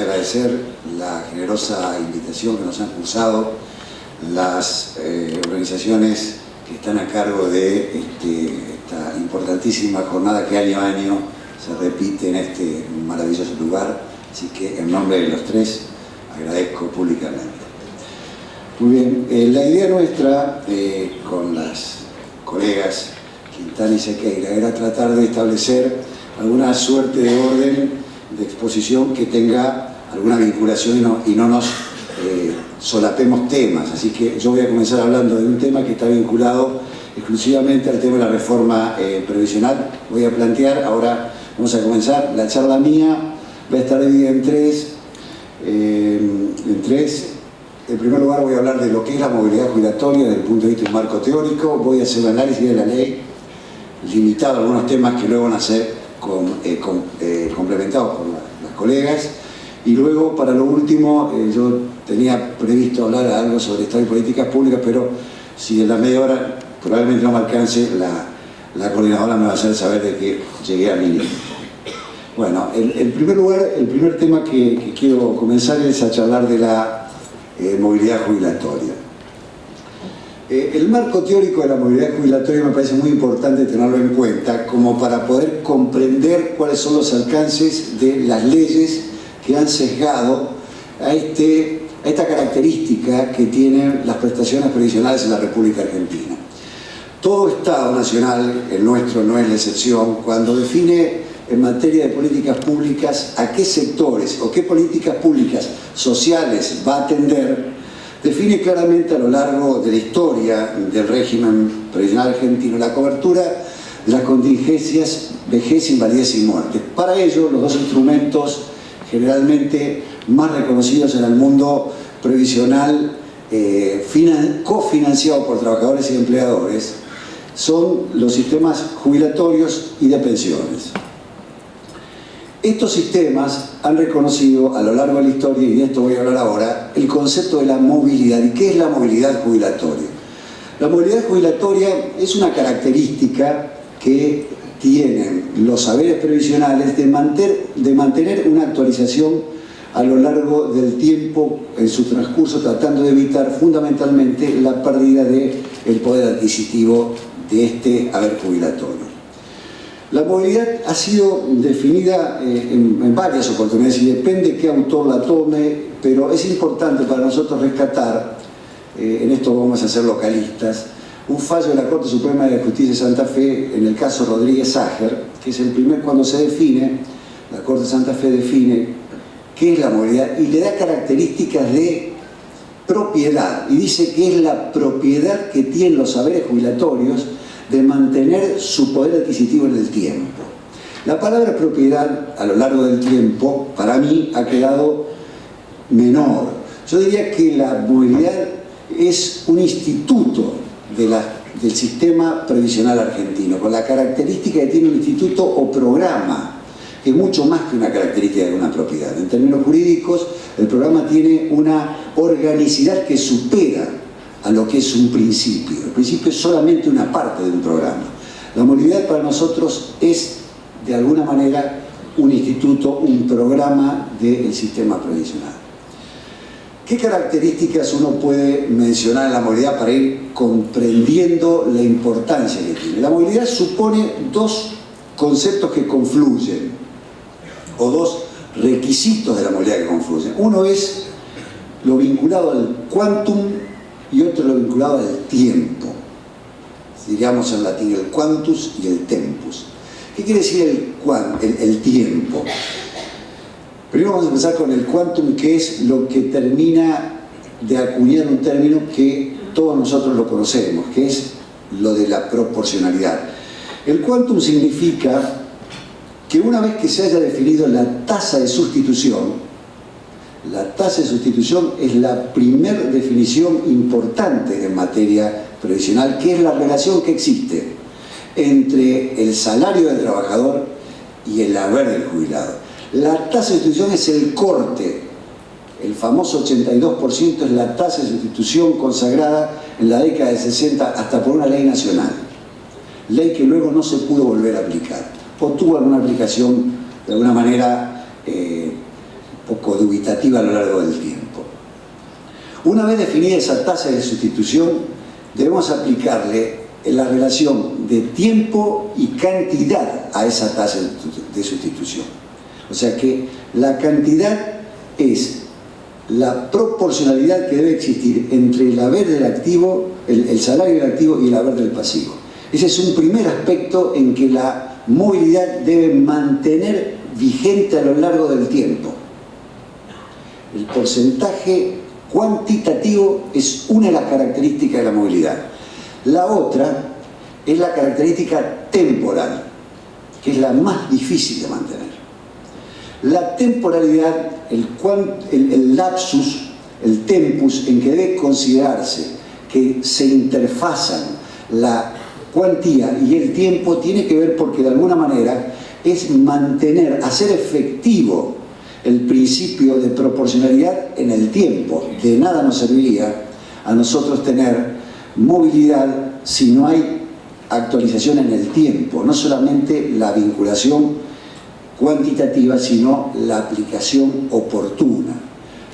agradecer la generosa invitación que nos han cursado las organizaciones que están a cargo de esta importantísima jornada que año a año se repite en este maravilloso lugar. Así que en nombre de los tres agradezco públicamente. Muy bien, la idea nuestra con las colegas Quintana y Sequeira era tratar de establecer alguna suerte de orden de exposición que tenga alguna vinculación y no nos solapemos temas. Así que yo voy a comenzar hablando de un tema que está vinculado exclusivamente al tema de la reforma previsional. Voy a plantear, ahora vamos a comenzar, la charla mía va a estar dividida en tres. En primer lugar voy a hablar de lo que es la movilidad jubilatoria desde el punto de vista de un marco teórico. Voy a hacer un análisis de la ley, limitado a algunos temas que luego van a ser complementados por las colegas. Y luego, para lo último, yo tenía previsto hablar algo sobre Estado y políticas públicas, pero si en la media hora probablemente no me alcance, la coordinadora me va a hacer saber de que llegué a mi límite. Bueno, en primer lugar, el primer tema que quiero comenzar es a charlar de la movilidad jubilatoria. El marco teórico de la movilidad jubilatoria me parece muy importante tenerlo en cuenta como para poder comprender cuáles son los alcances de las leyes que han sesgado a esta característica que tienen las prestaciones previsionales en la República Argentina. Todo Estado nacional, el nuestro no es la excepción, cuando define en materia de políticas públicas a qué sectores o qué políticas públicas sociales va a atender, define claramente a lo largo de la historia del régimen previsional argentino la cobertura de las contingencias vejez, invalidez y muerte. Para ello, los dos instrumentos generalmente más reconocidos en el mundo previsional, cofinanciado por trabajadores y empleadores, son los sistemas jubilatorios y de pensiones. Estos sistemas han reconocido a lo largo de la historia, y de esto voy a hablar ahora, el concepto de la movilidad. ¿Y qué es la movilidad jubilatoria? La movilidad jubilatoria es una característica que tienen los saberes previsionales de mantener una actualización a lo largo del tiempo en su transcurso, tratando de evitar fundamentalmente la pérdida del poder adquisitivo de este haber jubilatorio. La movilidad ha sido definida en varias oportunidades y depende qué autor la tome, pero es importante para nosotros rescatar, en esto vamos a ser localistas, un fallo de la Corte Suprema de Justicia de Santa Fe en el caso Rodríguez-Sager, que es el primer cuando se define, la Corte de Santa Fe define qué es la movilidad y le da características de propiedad, y dice que es la propiedad que tienen los saberes jubilatorios de mantener su poder adquisitivo en el tiempo. La palabra propiedad a lo largo del tiempo para mí ha quedado menor. Yo diría que la movilidad es un instituto del sistema previsional argentino, con la característica que tiene un instituto o programa, que es mucho más que una característica de una propiedad. En términos jurídicos, el programa tiene una organicidad que supera a lo que es un principio. El principio es solamente una parte de un programa. La movilidad para nosotros es, de alguna manera, un instituto, un programa del sistema previsional. ¿Qué características uno puede mencionar en la movilidad para ir comprendiendo la importancia que tiene? La movilidad supone dos conceptos que confluyen, o dos requisitos de la movilidad que confluyen. Uno es lo vinculado al quantum y otro lo vinculado al tiempo. Diríamos en latín el quantus y el tempus. ¿Qué quiere decir el tiempo? Primero vamos a empezar con el quantum, que es lo que termina de acuñar un término que todos nosotros lo conocemos, que es lo de la proporcionalidad. El quantum significa que una vez que se haya definido la tasa de sustitución es la primera definición importante en materia previsional, que es la relación que existe entre el salario del trabajador y el haber del jubilado. La tasa de sustitución es el corte, el famoso 82% es la tasa de sustitución consagrada en la década de 60 hasta por una ley nacional, ley que luego no se pudo volver a aplicar, o tuvo alguna aplicación de alguna manera poco dubitativa a lo largo del tiempo. Una vez definida esa tasa de sustitución, debemos aplicarle la relación de tiempo y cantidad a esa tasa de sustitución. O sea que la cantidad es la proporcionalidad que debe existir entre el haber del activo, el salario del activo y el haber del pasivo. Ese es un primer aspecto en que la movilidad debe mantener vigente a lo largo del tiempo. El porcentaje cuantitativo es una de las características de la movilidad. La otra es la característica temporal, que es la más difícil de mantener. La temporalidad, el lapsus, el tempus en que debe considerarse que se interfazan la cuantía y el tiempo, tiene que ver porque de alguna manera es mantener, hacer efectivo el principio de proporcionalidad en el tiempo. De nada nos serviría a nosotros tener movilidad si no hay actualización en el tiempo, no solamente la vinculación cuantitativa, sino la aplicación oportuna.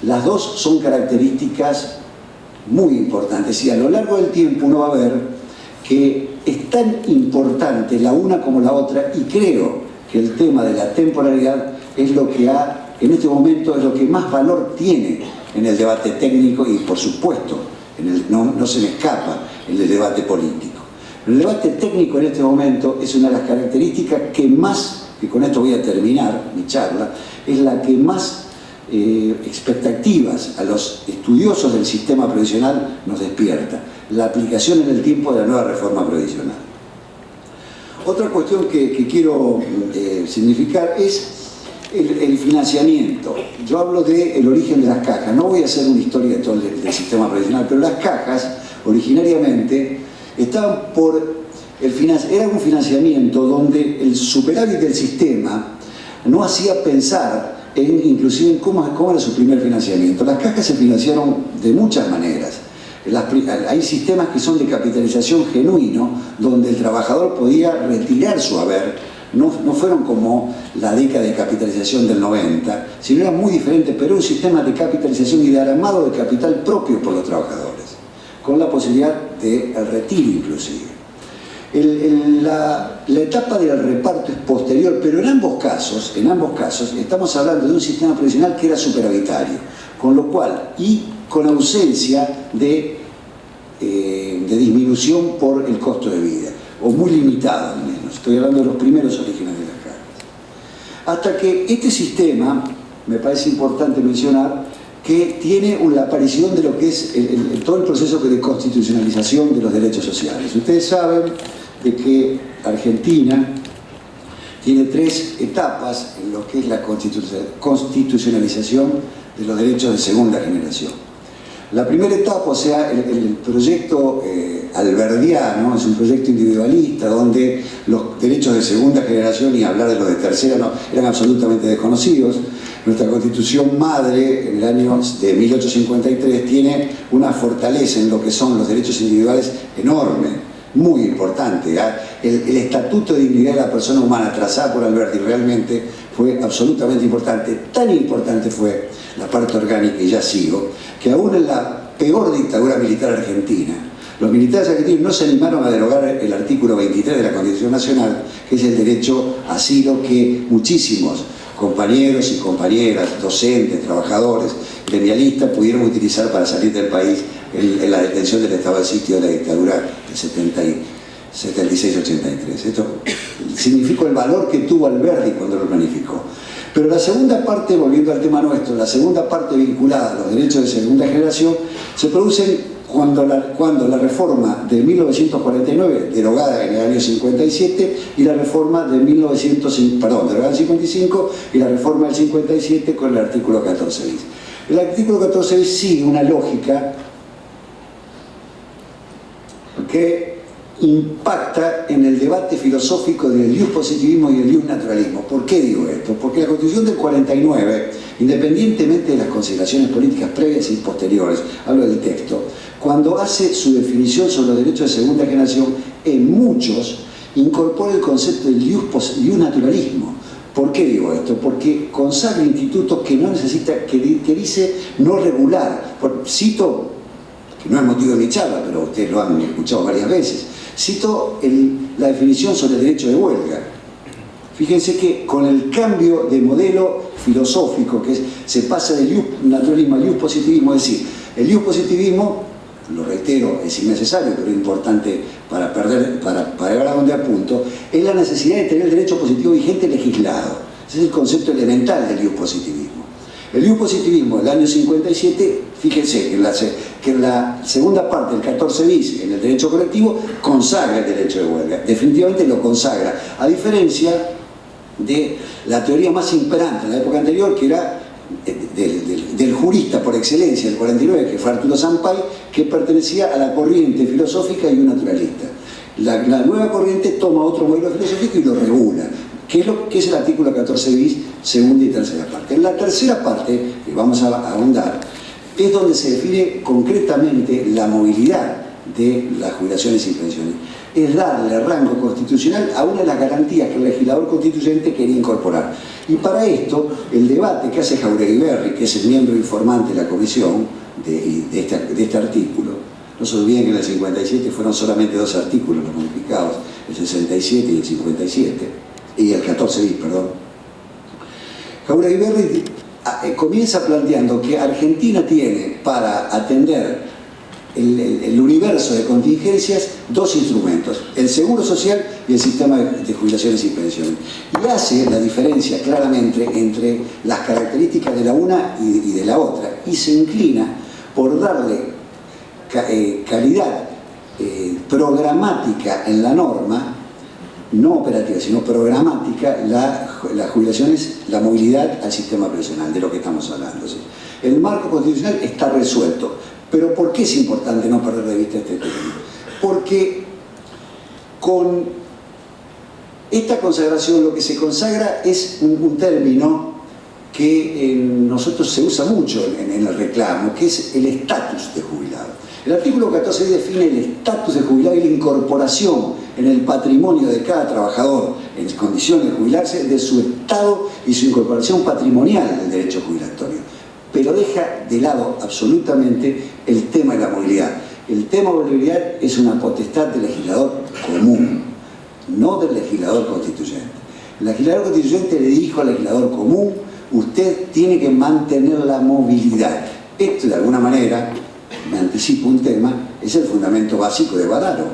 Las dos son características muy importantes y a lo largo del tiempo uno va a ver que es tan importante la una como la otra, y creo que el tema de la temporalidad es lo que en este momento es lo que más valor tiene en el debate técnico y, por supuesto, no se me escapa en el debate político. El debate técnico en este momento es una de las características que más, y con esto voy a terminar mi charla, es la que más expectativas a los estudiosos del sistema previsional nos despierta: la aplicación en el tiempo de la nueva reforma previsional. Otra cuestión que quiero significar es el financiamiento. Yo hablo del origen de las cajas. No voy a hacer una historia del sistema previsional, pero las cajas originariamente estaban era un financiamiento donde el superávit del sistema no hacía pensar inclusive en cómo era su primer financiamiento. Las cajas se financiaron de muchas maneras. Hay sistemas que son de capitalización genuino, donde el trabajador podía retirar su haber. No fueron como la década de capitalización del 90, sino eran muy diferentes, pero era un sistema de capitalización y de armado de capital propio por los trabajadores, con la posibilidad del retiro inclusive. La etapa del reparto es posterior, pero en ambos casos estamos hablando de un sistema previsional que era superavitario, con lo cual, y con ausencia de disminución por el costo de vida, o muy limitado al menos. Estoy hablando de los primeros orígenes de las cajas. Hasta que este sistema, me parece importante mencionar, que tiene la aparición de lo que es todo el proceso de constitucionalización de los derechos sociales. Ustedes saben de que Argentina tiene 3 etapas en lo que es la constitucionalización de los derechos de segunda generación. La primera etapa, o sea, el proyecto alberdiano, es un proyecto individualista donde los derechos de segunda generación, y hablar de los de tercera, eran absolutamente desconocidos. Nuestra Constitución madre, en el año de 1853, tiene una fortaleza en lo que son los derechos individuales enorme, muy importante. El Estatuto de Dignidad de la Persona Humana, trazado por Alberti, realmente fue absolutamente importante. Tan importante fue la parte orgánica, y ya sigo, que aún en la peor dictadura militar argentina, los militares argentinos no se animaron a derogar el artículo 23 de la Constitución Nacional, que es el derecho a asilo que muchísimos compañeros y compañeras, docentes, trabajadores, gremialistas pudieron utilizar para salir del país en la detención del estado de sitio de la dictadura del 76-83. Esto significó el valor que tuvo Alberti cuando lo planificó. Pero la segunda parte, volviendo al tema nuestro, la segunda parte vinculada a los derechos de segunda generación, se producen cuando la reforma de 1949, derogada en el año 57, y la reforma de derogada en el 55, y la reforma del 57 con el artículo 14 bis. El artículo 14 bis sigue una lógica que impacta en el debate filosófico del positivismo y el naturalismo. ¿Por qué digo esto? Porque la Constitución del 49, independientemente de las consideraciones políticas previas y posteriores, hablo del texto, cuando hace su definición sobre los derechos de segunda generación, en muchos incorpora el concepto del naturalismo, ¿Por qué digo esto? Porque consagra institutos que no necesita, que dice no regular. Cito, que no es motivo de mi charla, pero ustedes lo han escuchado varias veces, cito la definición sobre el derecho de huelga. Fíjense que con el cambio de modelo filosófico, que se pasa del naturalismo al positivismo, es decir, el positivismo, lo reitero, es innecesario, pero es importante para llegar a donde apunto, es la necesidad de tener el derecho positivo vigente legislado. Ese es el concepto elemental del positivismo. El positivismo del año 57, fíjense que en la segunda parte del 14 bis, en el derecho colectivo, consagra el derecho de huelga. Definitivamente lo consagra, a diferencia de la teoría más imperante en la época anterior, que era del jurista por excelencia del 49, que fue Arturo Sampay, que pertenecía a la corriente filosófica y un naturalista. La nueva corriente toma otro modelo filosófico y lo regula, que es el artículo 14 bis, segunda y tercera parte. En la tercera parte, que vamos a ahondar, es donde se define concretamente la movilidad de las jubilaciones y pensiones. Es darle rango constitucional a una de las garantías que el legislador constituyente quería incorporar. Y para esto, el debate que hace Jáuregui Berry, que es el miembro informante de la comisión de este artículo, no se olviden que en el 57 fueron solamente 2 artículos los modificados, el 67 y el 57, y el 14 bis, perdón. Jáuregui Berry comienza planteando que Argentina tiene para atender el universo de contingencias 2 instrumentos, el seguro social y el sistema de jubilaciones y pensiones, y hace la diferencia claramente entre las características de la una y de la otra, y se inclina por darle calidad programática en la norma, no operativa sino programática, las jubilaciones, la movilidad al sistema previsional, de lo que estamos hablando, ¿sí? El marco constitucional está resuelto. Pero ¿por qué es importante no perder de vista este tema? Porque con esta consagración lo que se consagra es un término que nosotros se usa mucho en el reclamo, que es el estatus de jubilado. El artículo 14 define el estatus de jubilado y la incorporación en el patrimonio de cada trabajador en condiciones de jubilarse de su estado y su incorporación patrimonial del derecho jubilatorio. Pero deja de lado absolutamente el tema de la movilidad. El tema de la movilidad es una potestad del legislador común, no del legislador constituyente. El legislador constituyente le dijo al legislador común: usted tiene que mantener la movilidad. Esto, de alguna manera, me anticipo un tema, es el fundamento básico de Badaro,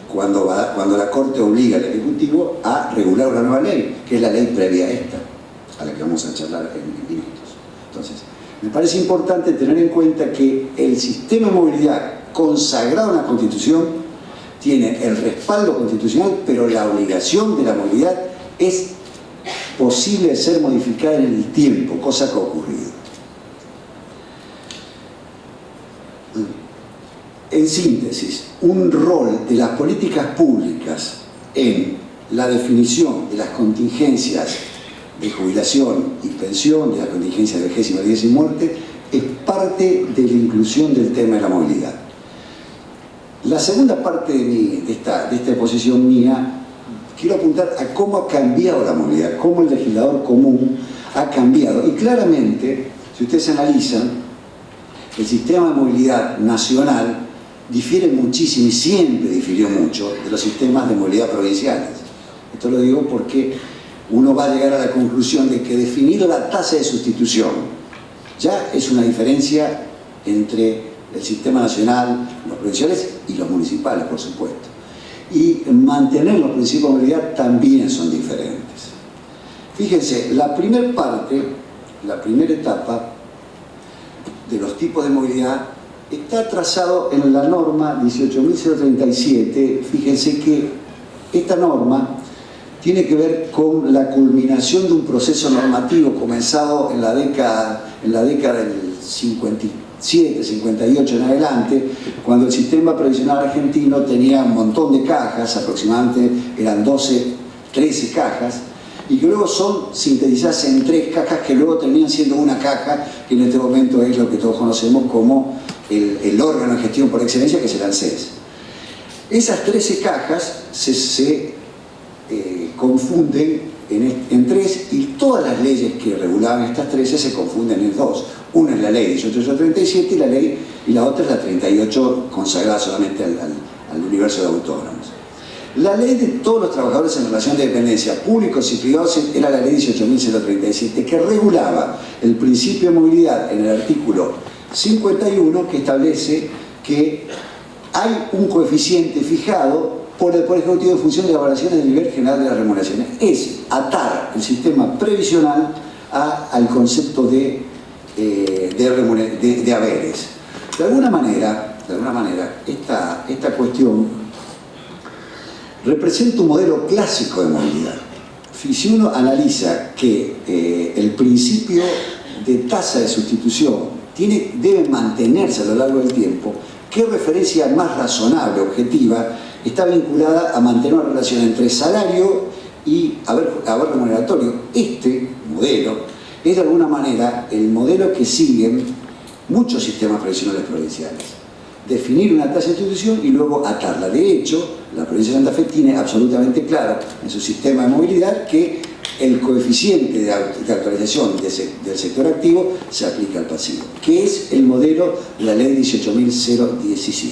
cuando la Corte obliga al Ejecutivo a regular una nueva ley, que es la ley previa a esta, a la que vamos a charlar en minutos. Entonces, me parece importante tener en cuenta que el sistema de movilidad consagrado en la Constitución tiene el respaldo constitucional, pero la obligación de la movilidad es posible de ser modificada en el tiempo, cosa que ha ocurrido. En síntesis, un rol de las políticas públicas en la definición de las contingencias de jubilación y pensión, de la contingencia de vejez, invalidez y muerte, es parte de la inclusión del tema de la movilidad. La segunda parte de esta exposición mía, quiero apuntar a cómo ha cambiado la movilidad, cómo el legislador común ha cambiado. Y claramente, si ustedes analizan, el sistema de movilidad nacional difiere muchísimo, y siempre difirió mucho, de los sistemas de movilidad provinciales. Esto lo digo porque uno va a llegar a la conclusión de que definir la tasa de sustitución ya es una diferencia entre el sistema nacional, los provinciales y los municipales, por supuesto. Y mantener los principios de movilidad también son diferentes. Fíjense, la primera parte, la primera etapa de los tipos de movilidad está trazado en la norma 18.037. Fíjense que esta norma tiene que ver con la culminación de un proceso normativo comenzado en la década del 57, 58 en adelante, cuando el sistema previsional argentino tenía un montón de cajas, aproximadamente eran 13 cajas, y que luego son sintetizadas en 3 cajas que luego terminan siendo una caja, que en este momento es lo que todos conocemos como el órgano de gestión por excelencia, que es el ANSES. Esas 13 cajas se confunden en tres, y todas las leyes que regulaban estas 13 se confunden en dos. Una es la ley 1837 y la otra es la 38, consagrada solamente al universo de autónomos. La ley de todos los trabajadores en relación de dependencia, públicos y privados, era la ley 18.037, que regulaba el principio de movilidad en el artículo 51, que establece que hay un coeficiente fijado por el Poder Ejecutivo en función de las variaciones del nivel general de las remuneraciones. Es atar el sistema previsional al concepto de haberes. De alguna manera esta cuestión representa un modelo clásico de movilidad. Si uno analiza que el principio de tasa de sustitución debe mantenerse a lo largo del tiempo, ¿qué referencia más razonable, objetiva, está vinculada a mantener una relación entre salario y haber remuneratorio? Este modelo es de alguna manera el modelo que siguen muchos sistemas previsionales provinciales. Definir una tasa de sustitución y luego atarla. De hecho, la provincia de Santa Fe tiene absolutamente claro en su sistema de movilidad que el coeficiente de actualización del sector activo se aplica al pasivo, que es el modelo de la ley 18.017.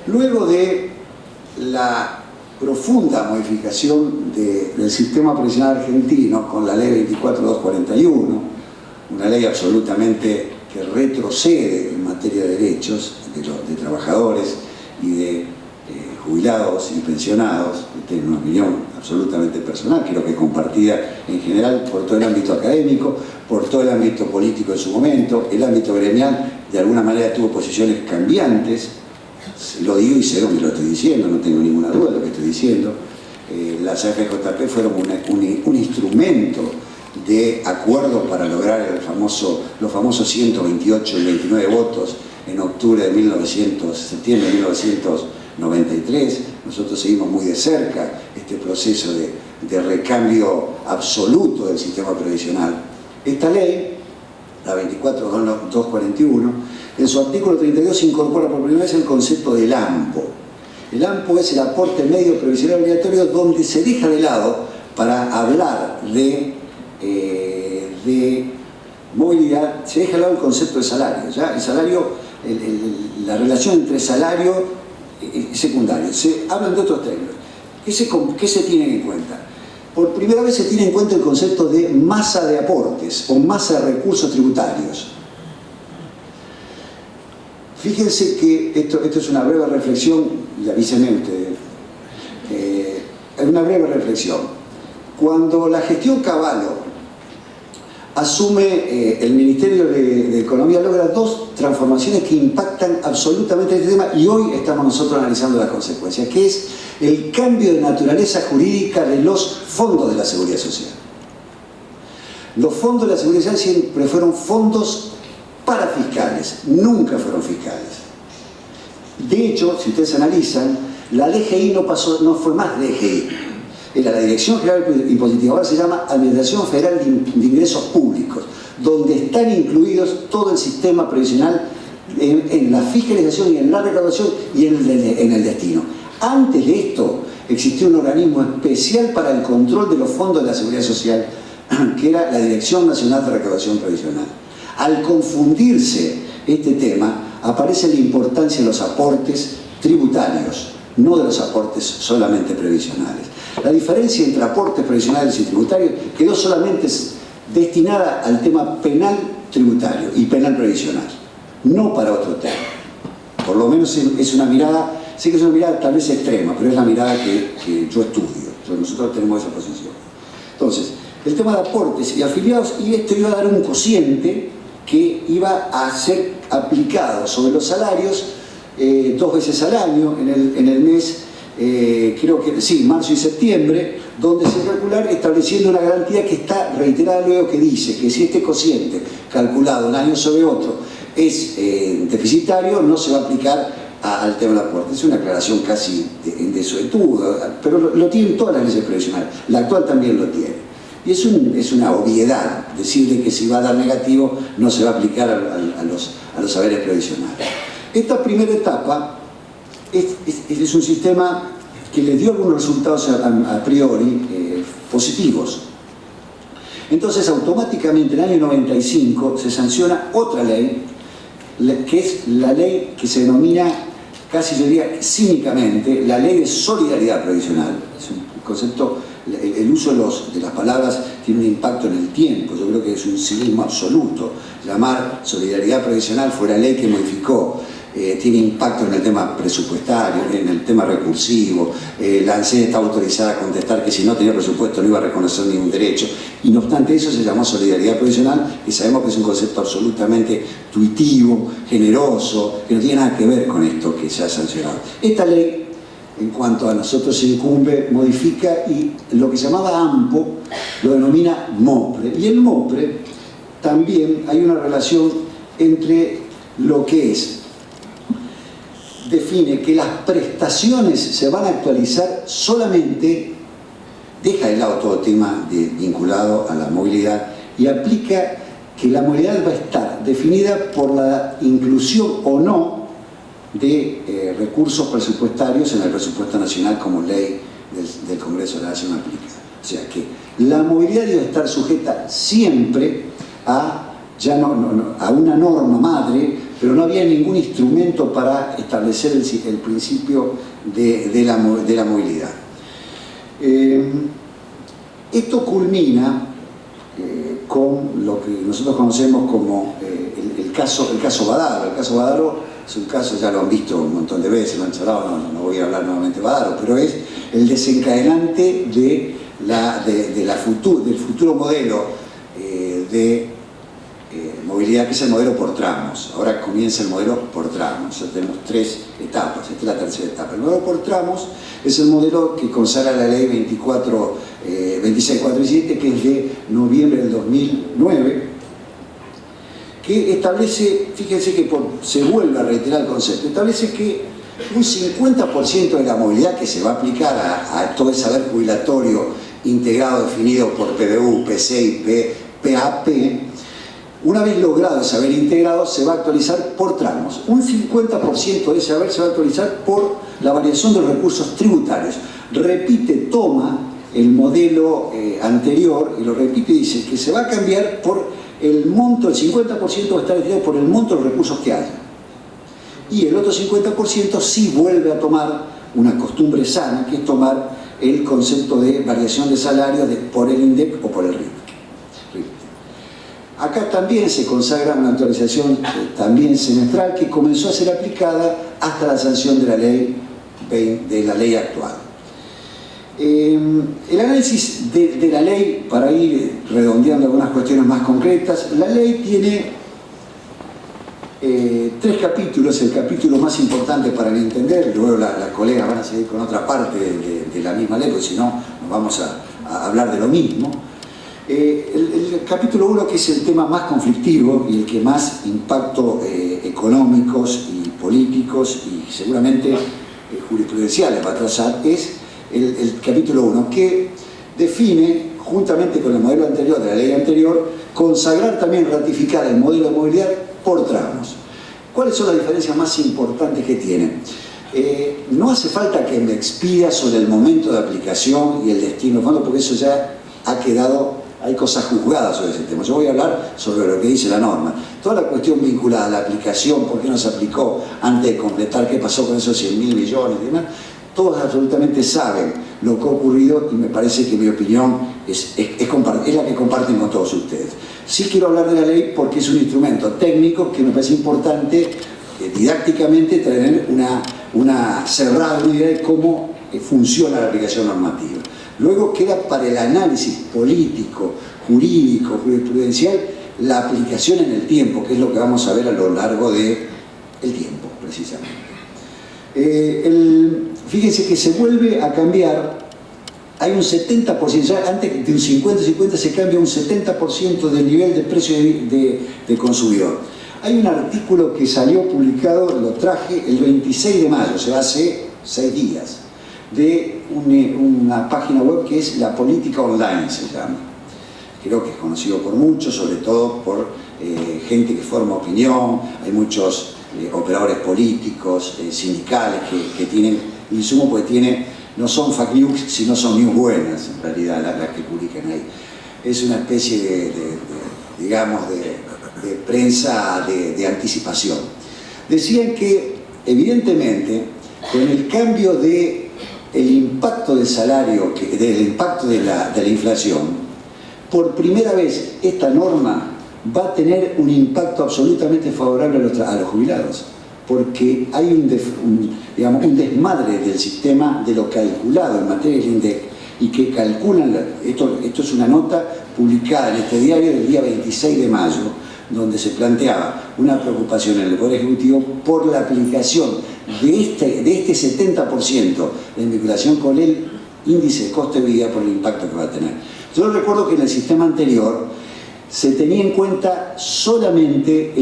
Luego de la profunda modificación del sistema previsional argentino con la ley 24.241, una ley absolutamente que retrocede en materia de derechos de trabajadores y de jubilados y pensionados, esta es una opinión absolutamente personal, creo que compartida en general por todo el ámbito académico, por todo el ámbito político en su momento. El ámbito gremial de alguna manera tuvo posiciones cambiantes, lo digo y sé lo que lo estoy diciendo, no tengo ninguna duda de lo que estoy diciendo. Las AFJP fueron un instrumento de acuerdo para lograr los famosos 128 y 29 votos en octubre de septiembre de 1993. Nosotros seguimos muy de cerca este proceso de recambio absoluto del sistema previsional. Esta ley, la 24.241, en su artículo 32 incorpora por primera vez el concepto del AMPO. El AMPO es el aporte medio previsional obligatorio, donde se deja de lado, para hablar de movilidad, se deja de lado el concepto de salario. ¿Ya? El salario, la relación entre salario y secundario. Se hablan de otros términos. ¿Qué se tiene en cuenta? Por primera vez se tiene en cuenta el concepto de masa de aportes o masa de recursos tributarios. Fíjense que esto es una breve reflexión, y avísenme ustedes, una breve reflexión. Cuando la gestión Cavallo asume el Ministerio de Economía, logra dos transformaciones que impactan absolutamente este tema, y hoy estamos nosotros analizando las consecuencias, que es el cambio de naturaleza jurídica de los fondos de la Seguridad Social. Los fondos de la Seguridad Social siempre fueron fondos parafiscales, nunca fueron fiscales. De hecho, si ustedes analizan, la DGI no fue más DGI, era la Dirección General Impositiva, ahora se llama Administración Federal de Ingresos Públicos, donde están incluidos todo el sistema previsional en la fiscalización y en la recaudación y en el destino. Antes de esto existía un organismo especial para el control de los fondos de la Seguridad Social, que era la Dirección Nacional de Recaudación Previsional. Al confundirse este tema, aparece la importancia de los aportes tributarios, no de los aportes solamente previsionales. La diferencia entre aportes previsionales y tributarios quedó solamente destinada al tema penal tributario y penal previsional, no para otro tema. Por lo menos es una mirada, sé que es una mirada tal vez extrema, pero es la mirada que yo estudio. Nosotros tenemos esa posición. Entonces, el tema de aportes y afiliados, y esto iba a dar un cociente que iba a ser aplicado sobre los salarios 2 veces al año en el mes, creo que sí, marzo y septiembre, donde se calcular estableciendo una garantía que está reiterada luego, que dice que si este cociente calculado un año sobre otro es deficitario, no se va a aplicar al tema del aporte. Es una aclaración casi en desuetudo, pero lo tienen todas las leyes previsionales, la actual también lo tiene. Y es una obviedad decirle que si va a dar negativo no se va a aplicar a los saberes previsionales. Esta primera etapa es un sistema que le dio algunos resultados a priori positivos. Entonces, automáticamente en el año 95 se sanciona otra ley, que es la ley que se denomina, casi yo diría cínicamente, la ley de solidaridad previsional. Es un concepto, el uso de las palabras tiene un impacto en el tiempo. Yo creo que es un cinismo absoluto llamar solidaridad previsional fuera ley que modificó. Tiene impacto en el tema presupuestario, en el tema recursivo. La ANSES está autorizada a contestar que si no tenía presupuesto no iba a reconocer ningún derecho. Y no obstante eso se llamó solidaridad provisional, y sabemos que es un concepto absolutamente intuitivo, generoso, que no tiene nada que ver con esto que se ha sancionado. Esta ley, en cuanto a nosotros se incumbe, modifica, y lo que se llamaba AMPO lo denomina MOPRE. Y el MOPRE también hay una relación entre lo que es, define que las prestaciones se van a actualizar solamente, deja de lado todo tema vinculado a la movilidad y aplica que la movilidad va a estar definida por la inclusión o no de recursos presupuestarios en el presupuesto nacional como ley del Congreso de la Nación aplica. O sea que la movilidad debe estar sujeta siempre a, a una norma madre, pero no había ningún instrumento para establecer el principio de la movilidad. Esto culmina con lo que nosotros conocemos como el caso Badaro. El caso Badaro es un caso, ya lo han visto un montón de veces, lo han charlado, no voy a hablar nuevamente de Badaro, pero es el desencadenante del futuro modelo de movilidad, que es el modelo por tramos. Ahora comienza el modelo por tramos. Tenemos 3 etapas, esta es la tercera etapa. El modelo por tramos es el modelo que consagra la ley 26417, que es de noviembre del 2009, que establece, fíjense que se vuelve a reiterar el concepto, establece que un 50% de la movilidad que se va a aplicar a todo el saber jubilatorio integrado, definido por PBU, PCI, PAP, una vez logrado el saber integrado, se va a actualizar por tramos. Un 50% de ese saber se va a actualizar por la variación de los recursos tributarios. Repite, toma el modelo anterior y lo repite y dice que se va a cambiar por el monto, el 50% va a estar definido por el monto de los recursos que haya. Y el otro 50% sí vuelve a tomar una costumbre sana, que es tomar el concepto de variación de salarios por el INDEC o por el RIC. Acá también se consagra una actualización también semestral que comenzó a ser aplicada hasta la sanción de la ley actual. El análisis de la ley, para ir redondeando algunas cuestiones más concretas, la ley tiene 3 capítulos. El capítulo más importante para entender, luego las colegas van a seguir con otra parte de la misma ley, porque si no nos vamos a hablar de lo mismo. El capítulo 1, que es el tema más conflictivo y el que más impacto económicos y políticos y seguramente jurisprudenciales va a trazar, es el capítulo 1, que define, juntamente con el modelo anterior de la ley anterior, consagrar también, ratificar el modelo de movilidad por tramos. ¿Cuáles son las diferencias más importantes que tienen? No hace falta que me expida sobre el momento de aplicación y el destino, porque eso ya ha quedado. Hay cosas juzgadas sobre ese tema. Yo voy a hablar sobre lo que dice la norma. Toda la cuestión vinculada a la aplicación, por qué no se aplicó antes de completar, qué pasó con esos 100.000 millones y demás, todos absolutamente saben lo que ha ocurrido y me parece que mi opinión es la que comparten con todos ustedes. Sí quiero hablar de la ley porque es un instrumento técnico que me parece importante didácticamente tener una cerrada idea de cómo funciona la aplicación normativa. Luego queda para el análisis político, jurídico, jurisprudencial, la aplicación en el tiempo, que es lo que vamos a ver a lo largo del tiempo, precisamente. Fíjense que se vuelve a cambiar, hay un 70%, ya antes de un 50-50 se cambia un 70% del nivel de precio de consumidor. Hay un artículo que salió publicado, lo traje el 26 de mayo, o sea, hace 6 días, de una página web que es La Política Online, se llama. Creo que es conocido por muchos, sobre todo por gente que forma opinión. Hay muchos operadores políticos, sindicales que tienen insumo, porque tiene no son fake news, sino son news buenas, en realidad, las que publican ahí. Es una especie digamos, de prensa de anticipación. Decían que, evidentemente, con el cambio del impacto del salario, del impacto de la inflación, por primera vez esta norma va a tener un impacto absolutamente favorable a los jubilados, porque hay un desmadre del sistema de lo calculado en materia del INDEC, y que calculan, esto es una nota publicada en este diario del día 26 de mayo, donde se planteaba una preocupación en el Poder Ejecutivo por la aplicación de este 70% en vinculación con el índice de costo de vida por el impacto que va a tener. Yo recuerdo que en el sistema anterior se tenía en cuenta solamente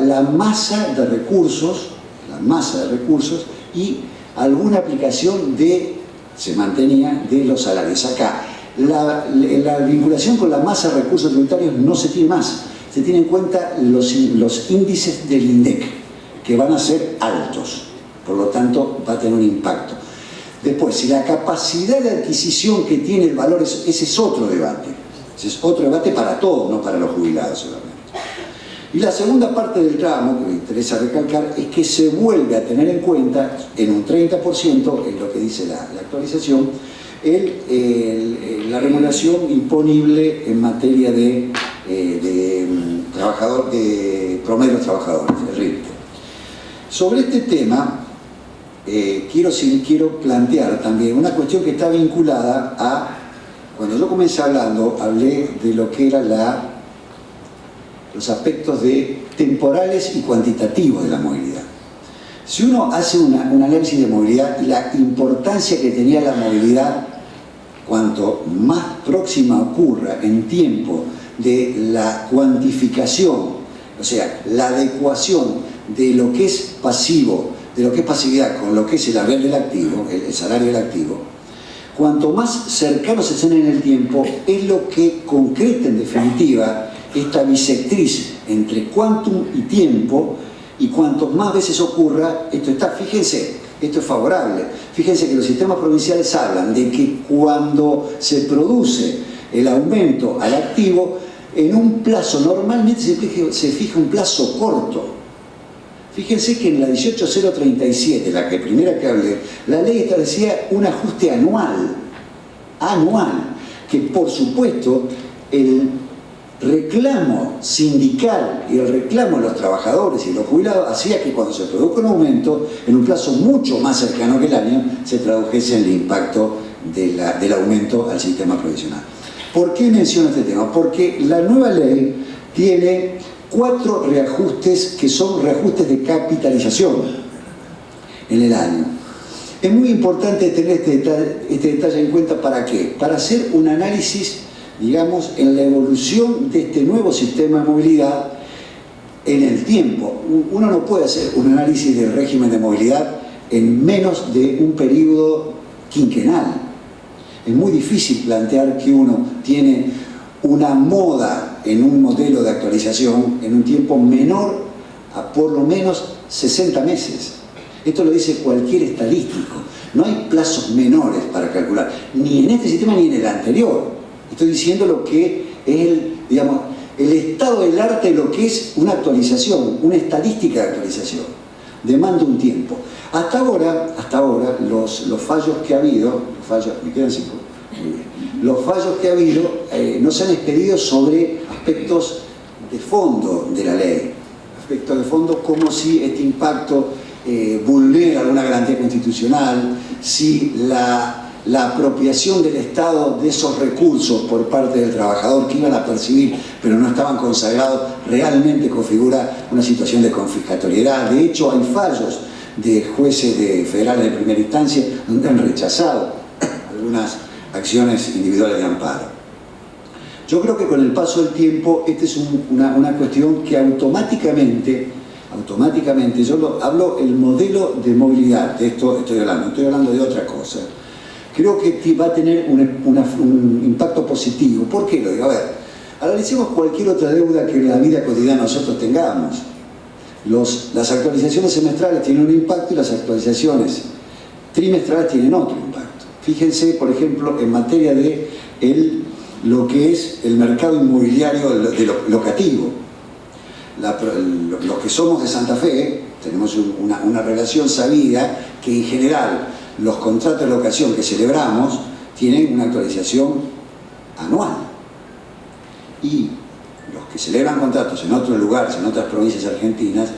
la masa de recursos y alguna aplicación se mantenía de los salarios. Acá, la vinculación con la masa de recursos tributarios no se tiene más. Se tienen en cuenta los índices del INDEC, que van a ser altos, por lo tanto va a tener un impacto. Después, si la capacidad de adquisición que tiene el valor, ese es otro debate. Ese es otro debate para todos, no para los jubilados solamente. Y la segunda parte del tramo, que me interesa recalcar, es que se vuelve a tener en cuenta, en un 30%, es lo que dice la actualización, la remuneración imponible en materia de promedio de trabajadores, el RIPTE. Sobre este tema, quiero plantear también una cuestión que está vinculada a, cuando yo comencé hablé de lo que eran los aspectos temporales y cuantitativos de la movilidad. Si uno hace un análisis de movilidad y la importancia que tenía la movilidad, cuanto más próxima ocurra en tiempo de la cuantificación, o sea, la adecuación de lo que es pasivo, de lo que es pasividad con lo que es el haber del activo, el salario del activo, cuanto más cercanos estén en el tiempo, es lo que concreta en definitiva esta bisectriz entre quantum y tiempo, y cuanto más veces ocurra, fíjense, esto es favorable. Fíjense que los sistemas provinciales hablan de que cuando se produce el aumento al activo, en un plazo, normalmente se fija un plazo corto. Fíjense que en la 18037, la primera que hablé, la ley establecía un ajuste anual, que por supuesto el reclamo sindical y el reclamo de los trabajadores y los jubilados hacía que cuando se produzca un aumento, en un plazo mucho más cercano que el año, se tradujese en el impacto del aumento al sistema provisional. ¿Por qué menciono este tema? Porque la nueva ley tiene 4 reajustes que son reajustes de capitalización en el año. Es muy importante tener este detalle en cuenta. ¿Para qué? Para hacer un análisis, digamos, en la evolución de este nuevo sistema de movilidad en el tiempo. Uno no puede hacer un análisis del régimen de movilidad en menos de un periodo quinquenal. Es muy difícil plantear que uno tiene una moda en un modelo de actualización en un tiempo menor a por lo menos 60 meses. Esto lo dice cualquier estadístico. No hay plazos menores para calcular, ni en este sistema ni en el anterior. Estoy diciendo lo que es el estado del arte de lo que es una actualización, una estadística de actualización. Demanda un tiempo. Hasta ahora los fallos que ha habido, me quedan 5. Los fallos que ha habido no se han expedido sobre aspectos de fondo de la ley. Aspectos de fondo como si este impacto vulnera alguna garantía constitucional, si la apropiación del Estado de esos recursos por parte del trabajador que iban a percibir pero no estaban consagrados realmente configura una situación de confiscatoriedad. De hecho, hay fallos de jueces federales de primera instancia donde han rechazado algunas acciones individuales de amparo. Yo creo que con el paso del tiempo esta es una cuestión que automáticamente, yo hablo el modelo de movilidad, de esto estoy hablando de otra cosa. Creo que va a tener un impacto positivo. ¿Por qué lo digo? A ver, analicemos cualquier otra deuda que en la vida cotidiana nosotros tengamos. Las actualizaciones semestrales tienen un impacto y las actualizaciones trimestrales tienen otro impacto. Fíjense, por ejemplo, en materia de lo que es el mercado inmobiliario locativo. Los que somos de Santa Fe tenemos una relación sabida que en general los contratos de locación que celebramos tienen una actualización anual. Y los que celebran contratos en otros lugares, en otras provincias argentinas,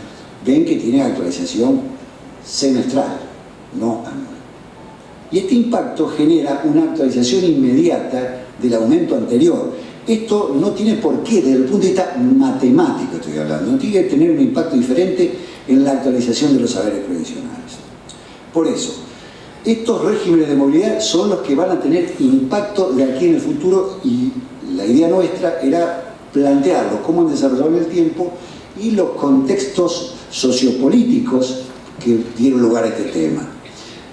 ven que tienen actualización semestral, no anual. Y este impacto genera una actualización inmediata del aumento anterior. Esto no tiene por qué, desde el punto de vista matemático estoy hablando, no tiene que tener un impacto diferente en la actualización de los saberes previsionales. Por eso, estos regímenes de movilidad son los que van a tener impacto de aquí en el futuro, y la idea nuestra era plantearlo, cómo han desarrollado en el tiempo y los contextos sociopolíticos que dieron lugar a este tema.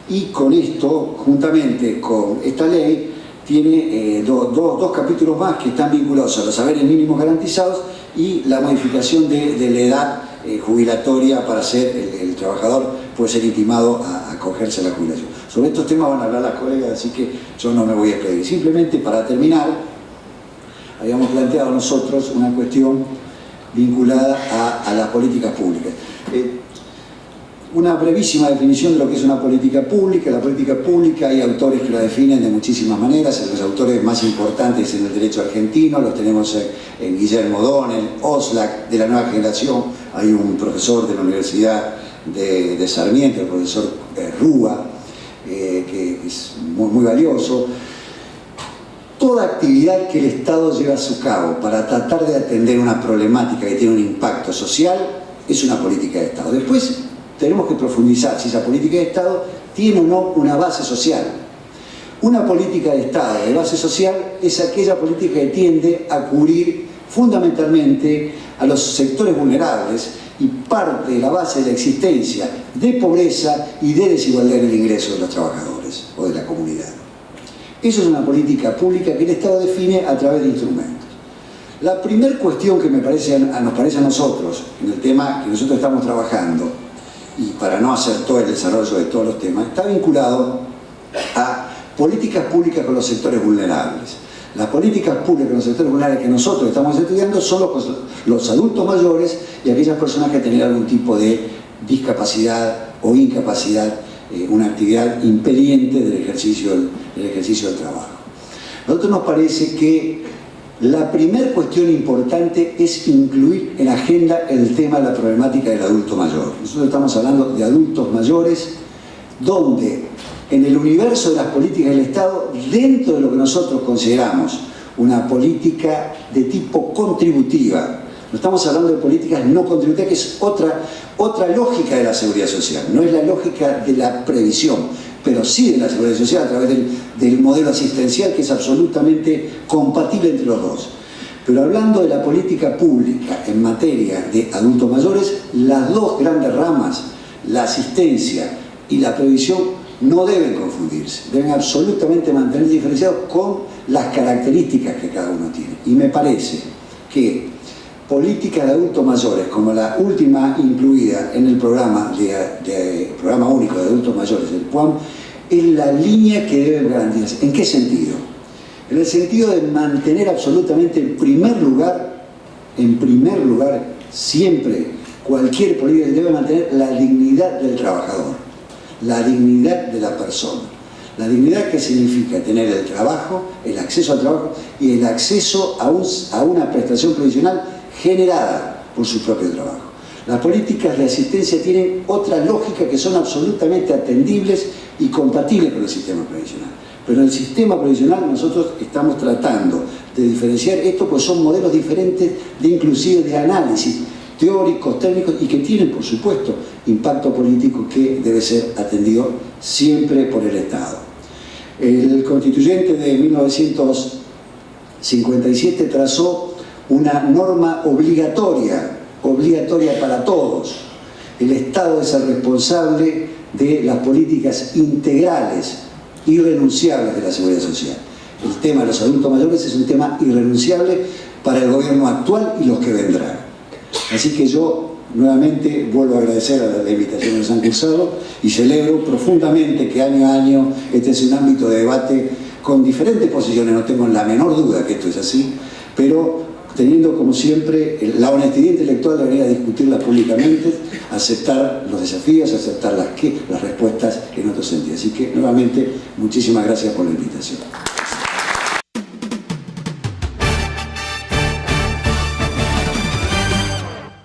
Y con esto, juntamente con esta ley, tiene dos capítulos más que están vinculados a los saberes mínimos garantizados y la modificación de la edad jubilatoria para ser el trabajador puede ser intimado a acogerse a la jubilación. Sobre estos temas van a hablar las colegas, así que yo no me voy a expedir. Simplemente para terminar, habíamos planteado nosotros una cuestión vinculada a las políticas públicas. Una brevísima definición de lo que es una política pública. La política pública, hay autores que la definen de muchísimas maneras. Los autores más importantes en el derecho argentino los tenemos en Guillermo O'Donnell, Oslak, de la nueva generación. Hay un profesor de la Universidad de Sarmiento, el profesor Rúa, que es muy valioso. Toda actividad que el Estado lleva a cabo para tratar de atender una problemática que tiene un impacto social es una política de Estado. Después tenemos que profundizar si esa política de Estado tiene o no una base social. Una política de Estado de base social es aquella política que tiende a cubrir fundamentalmente a los sectores vulnerables y parte de la base de la existencia de pobreza y de desigualdad en el ingreso de los trabajadores o de la comunidad. Eso es una política pública que el Estado define a través de instrumentos. La primera cuestión que nos parece a nosotros, en el tema que nosotros estamos trabajando, y para no hacer todo el desarrollo de todos los temas, está vinculado a políticas públicas con los sectores vulnerables. Las políticas públicas con los sectores vulnerables que nosotros estamos estudiando son los adultos mayores y aquellas personas que tienen algún tipo de discapacidad o incapacidad, una actividad impediente del ejercicio del trabajo. A nosotros nos parece que la primera cuestión importante es incluir en la agenda el tema de la problemática del adulto mayor. Nosotros estamos hablando de adultos mayores, donde en el universo de las políticas del Estado, dentro de lo que nosotros consideramos una política de tipo contributiva, no estamos hablando de políticas no contributivas, que es otra lógica de la seguridad social, no es la lógica de la previsión, pero sí de la seguridad social a través del modelo asistencial, que es absolutamente compatible entre los dos. Pero hablando de la política pública en materia de adultos mayores, las dos grandes ramas, la asistencia y la previsión, no deben confundirse, deben absolutamente mantenerse diferenciados con las características que cada uno tiene. Y me parece que políticas de adultos mayores, como la última incluida en el programa único de adultos mayores del PUAM, es la línea que deben garantizarse. ¿En qué sentido? En el sentido de mantener absolutamente en primer lugar, siempre cualquier política debe mantener la dignidad del trabajador, la dignidad de la persona. La dignidad que significa tener el trabajo, el acceso al trabajo y el acceso a una prestación provisional generada por su propio trabajo. Las políticas de asistencia tienen otra lógica que son absolutamente atendibles y compatibles con el sistema previsional. Pero en el sistema previsional nosotros estamos tratando de diferenciar esto, pues son modelos diferentes inclusive de análisis teóricos, técnicos, y que tienen, por supuesto, impacto político que debe ser atendido siempre por el Estado. El constituyente de 1957 trazó una norma obligatoria para todos. El Estado es el responsable de las políticas integrales, irrenunciables de la seguridad social. El tema de los adultos mayores es un tema irrenunciable para el gobierno actual y los que vendrán. Así que yo nuevamente vuelvo a agradecer a la invitación que nos han cursado y celebro profundamente que año a año este es un ámbito de debate con diferentes posiciones, no tengo la menor duda que esto es así, pero teniendo como siempre la honestidad intelectual de venir a discutirlas públicamente, aceptar los desafíos, aceptar las respuestas en otro sentido. Así que nuevamente muchísimas gracias por la invitación.